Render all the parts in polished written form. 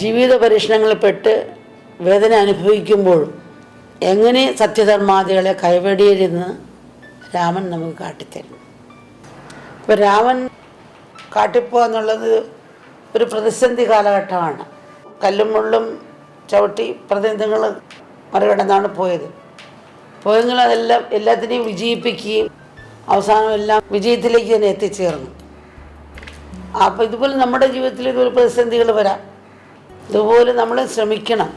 ജീവിത പരീക്ഷണങ്ങളിൽപ്പെട്ട് വേദന അനുഭവിക്കുമ്പോഴും എങ്ങനെ സത്യധർമാദികളെ കൈവെടിയരുന്ന് രാമൻ നമുക്ക് കാട്ടിത്തരുന്നു. ഇപ്പോൾ രാമൻ കാട്ടിപ്പോവുക എന്നുള്ളത് ഒരു പ്രതിസന്ധി കാലഘട്ടമാണ്. കല്ലും മുള്ളും ചവിട്ടി പ്രതിബന്ധങ്ങൾ മറികടന്നാണ് പോയെങ്കിൽ അതെല്ലാം എല്ലാത്തിനെയും വിജയിപ്പിക്കുകയും അവസാനം എല്ലാം വിജയത്തിലേക്ക് തന്നെ എത്തിച്ചേർന്നു. അപ്പോൾ ഇതുപോലെ നമ്മുടെ ജീവിതത്തിൽ ഇതുപോലെ പ്രതിസന്ധികൾ വരാം. ഇതുപോലെ നമ്മൾ ശ്രമിക്കണം.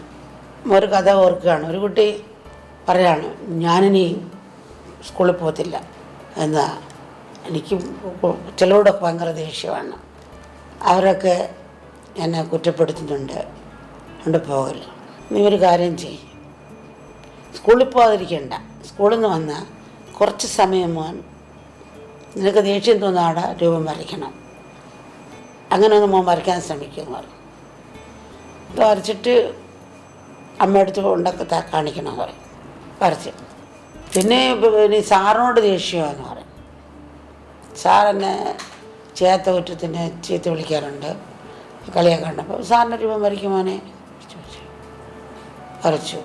ഒരു കഥ ഓർക്കുകയാണ്. ഒരു കുട്ടി പറയാണ്, ഞാനിനി സ്കൂളിൽ പോകത്തില്ല എന്താ, എനിക്ക് ചിലരോടൊക്കെ ഭയങ്കര ദേഷ്യമാണ്, അവരൊക്കെ എന്നെ കുറ്റപ്പെടുത്തുന്നുണ്ട്, കൊണ്ട് പോകില്ല. നീ ഒരു കാര്യം ചെയ്യും, സ്കൂളിൽ പോകാതിരിക്കണ്ട, സ്കൂളിൽ നിന്ന് വന്നാൽ കുറച്ച് സമയം മോൻ നിനക്ക് ദേഷ്യം തോന്നാടെ രൂപം വരയ്ക്കണം, അങ്ങനെ ഒന്ന് മോൻ വരയ്ക്കാൻ ശ്രമിക്കുമെന്ന് പറഞ്ഞു. വരച്ചിട്ട് അമ്മയെടുത്ത് കൊണ്ടൊക്കെ കാണിക്കണം പറയും. വരച്ച് പിന്നെ സാറിനോട് ദേഷ്യമാണെന്ന് പറയും. സാർ എന്നെ ചെയ്യാത്ത കുറ്റത്തിന് ചീത്ത വിളിക്കാറുണ്ട്, കളിയാക്കാറുണ്ട്. അപ്പോൾ സാറിൻ്റെ രൂപം വരയ്ക്കുമോനെ ചോദിച്ചു. വരച്ചു.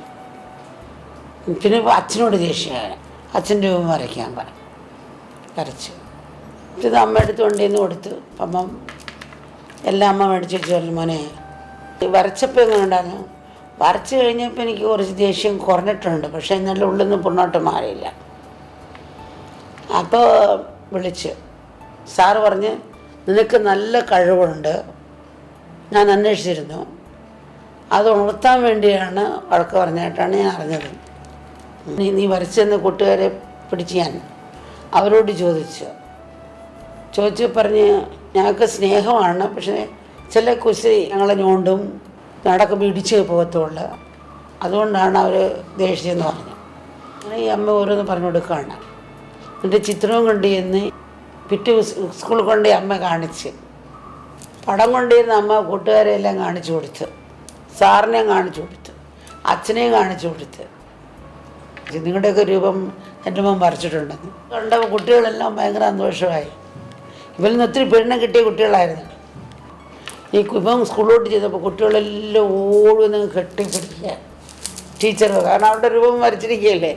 പിന്നെ അച്ഛനോട് ദേഷ്യമാണ്, അച്ഛൻ്റെ രൂപം വരയ്ക്കാൻ പറയും. വരച്ചു. ഇത് അമ്മ എടുത്ത് കൊണ്ടുവന്ന് കൊടുത്തു. അപ്പം എല്ലാം അമ്മ മേടിച്ച് വെച്ച് പറഞ്ഞു, മോനെ വരച്ചപ്പോൾ എങ്ങനെ ഉണ്ടായിരുന്നു? വരച്ച് കഴിഞ്ഞപ്പോൾ എനിക്ക് കുറച്ച് ദേഷ്യം കുറഞ്ഞിട്ടുണ്ട്, പക്ഷേ എന്നാലും ഉള്ളിൽ നിന്ന് പുറന്നോട്ട് മാറിയില്ല. അപ്പോൾ വിളിച്ച് സാറ് പറഞ്ഞ്, നിനക്ക് നല്ല കഴിവുണ്ട്, ഞാൻ അന്വേഷിച്ചിരുന്നു, അത് ഉണർത്താൻ വേണ്ടിയാണ് വഴക്ക് പറഞ്ഞായിട്ടാണ് ഞാൻ അറിഞ്ഞത്. നീ വരച്ചെന്ന് കൂട്ടുകാരെ പിടിച്ച് ഞാൻ അവരോട് ചോദിച്ചു പറഞ്ഞ്, ഞങ്ങൾക്ക് സ്നേഹമാണ്, പക്ഷേ ചില കുശി ഞങ്ങളെ ഞോണ്ടും നടക്കുമ്പോൾ ഇടിച്ച് പോകത്തുള്ളൂ, അതുകൊണ്ടാണ് അവർ ദേഷ്യമെന്ന് പറഞ്ഞു. അങ്ങനെ ഈ അമ്മ ഓരോന്ന് പറഞ്ഞു കൊടുക്കുകയാണ്. എന്നിട്ട് ചിത്രവും കൊണ്ട് ചെന്ന് പിറ്റേ സ്കൂളിൽ കൊണ്ട് അമ്മ കാണിച്ച്, പടം കൊണ്ടിരുന്ന അമ്മ കൂട്ടുകാരെ എല്ലാം കാണിച്ചു കൊടുത്ത്, സാറിനെയും കാണിച്ചു കൊടുത്ത്, അച്ഛനെയും കാണിച്ചു കൊടുത്ത്, നിങ്ങളുടെയൊക്കെ രൂപം എൻ്റെ മോൻ വരച്ചിട്ടുണ്ടെന്ന് കണ്ടപ്പോൾ കുട്ടികളെല്ലാം ഭയങ്കര സന്തോഷമായി. ഇവരിൽ നിന്ന് ഒത്തിരി പെണ്ണ് കിട്ടിയ കുട്ടികളായിരുന്നു. ഇപ്പം സ്കൂളിലോട്ട് ചെയ്തപ്പോൾ കുട്ടികളെല്ലാം ഓടുമെന്ന് കെട്ടിപ്പിടിക്കുക ടീച്ചർ, കാരണം അവരുടെ രൂപം വരച്ചിരിക്കുകയല്ലേ.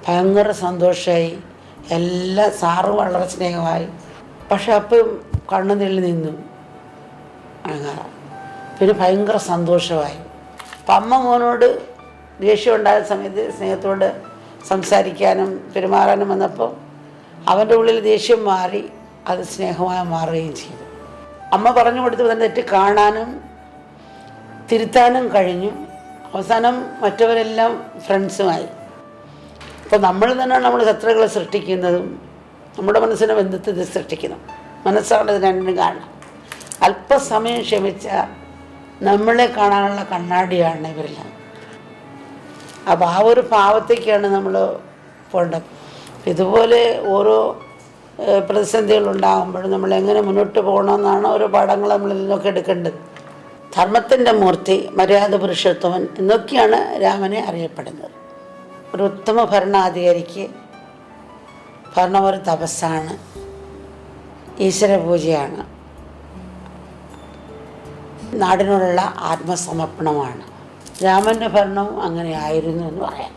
ഭയങ്കര സന്തോഷമായി. എല്ലാ സാറും വളരെ സ്നേഹമായി. പക്ഷെ അപ്പം കണ്ണു തെള്ളി നിന്നു. അങ്ങനെ പിന്നെ ഭയങ്കര സന്തോഷമായി. അപ്പം അമ്മ മോനോട് ദേഷ്യം ഉണ്ടായ സമയത്ത് സ്നേഹത്തോട് സംസാരിക്കാനും പെരുമാറാനും വന്നപ്പോൾ അവൻ്റെ ഉള്ളിൽ ദേഷ്യം മാറി, അത് സ്നേഹമായി മാറുകയും ചെയ്തു. അമ്മ പറഞ്ഞു കൊടുത്ത് തന്നെ തെറ്റ് കാണാനും തിരുത്താനും കഴിഞ്ഞു. അവസാനം മറ്റവരെല്ലാം ഫ്രണ്ട്സുമായി. അപ്പോൾ നമ്മൾ തന്നെയാണ് നമ്മൾ ശത്രുക്കളെ സൃഷ്ടിക്കുന്നതും നമ്മുടെ മനസ്സിനെ ബന്ധത്തിൽ സൃഷ്ടിക്കുന്നു. മനസ്സാണ് ഇത് രണ്ടും കാണണം. അല്പസമയം ക്ഷമിച്ച നമ്മളെ കാണാനുള്ള കണ്ണാടിയാണ് ഇവരെല്ലാം. അപ്പോൾ ആ ഒരു ഭാവത്തേക്കാണ് നമ്മൾ പോകേണ്ടത്. ഇതുപോലെ ഓരോ പ്രതിസന്ധികളുണ്ടാകുമ്പോഴും നമ്മൾ എങ്ങനെ മുന്നോട്ട് പോകണമെന്നാണ് ഓരോ പാഠങ്ങൾ നമ്മളിൽ നിന്നൊക്കെ എടുക്കേണ്ടത്. ധർമ്മത്തിൻ്റെ മൂർത്തി, മര്യാദ പുരുഷോത്തമൻ എന്നൊക്കെയാണ് രാമനെ അറിയപ്പെടുന്നത്. ഒരു ഉത്തമ ഭരണാധികാരിക്ക് ഭരണം ഒരു തപസ്സാണ്, ഈശ്വരപൂജയാണ്, നാടിനോടുള്ള ആത്മസമർപ്പണമാണ്. രാമൻ്റെ ഭരണവും അങ്ങനെ ആയിരുന്നു എന്ന് പറയാം.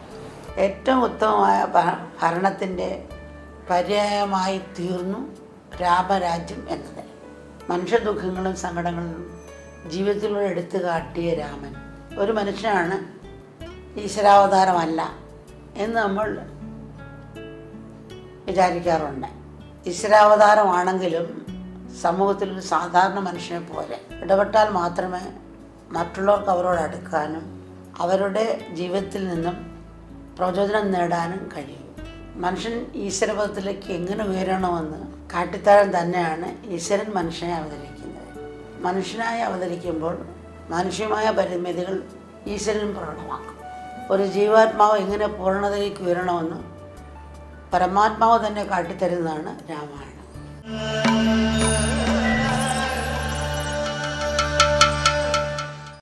ഏറ്റവും ഉത്തമമായ ഭരണത്തിൻ്റെ പര്യായമായി തീർന്നു രാമരാജ്യം എന്നത്. മനുഷ്യദുഃഖങ്ങളും സങ്കടങ്ങളും ജീവിതത്തിലൂടെ എടുത്തു കാട്ടിയ രാമൻ ഒരു മനുഷ്യനാണ്, ഈശ്വരാവതാരമല്ല എന്ന് നമ്മൾ വിചാരിക്കാറുണ്ട്. ഈശ്വരാവതാരമാണെങ്കിലും സമൂഹത്തിലൊരു സാധാരണ മനുഷ്യനെ പോലെ ഇടപെട്ടാൽ മാത്രമേ മറ്റുള്ളവർക്ക് അവരോട് അടുക്കാനും അവരുടെ ജീവിതത്തിൽ നിന്നും പ്രചോദനം നേടാനും കഴിയും. മനുഷ്യൻ ഈശ്വരപദത്തിലേക്ക് എങ്ങനെ ഉയരണമെന്ന് കാട്ടിത്താഴം തന്നെയാണ് ഈശ്വരൻ മനുഷ്യനെ അവതരിക്കുന്നത്. മനുഷ്യനായി അവതരിക്കുമ്പോൾ മനുഷ്യമായ പരിമിതികൾ ഈശ്വരൻ പ്രകടമാക്കും. ഒരു ജീവാത്മാവ് എങ്ങനെ പൂർണ്ണതയിലേക്ക് ഉയരണമെന്ന് പരമാത്മാവ് തന്നെ കാട്ടിത്തരുന്നതാണ് രാമായണം.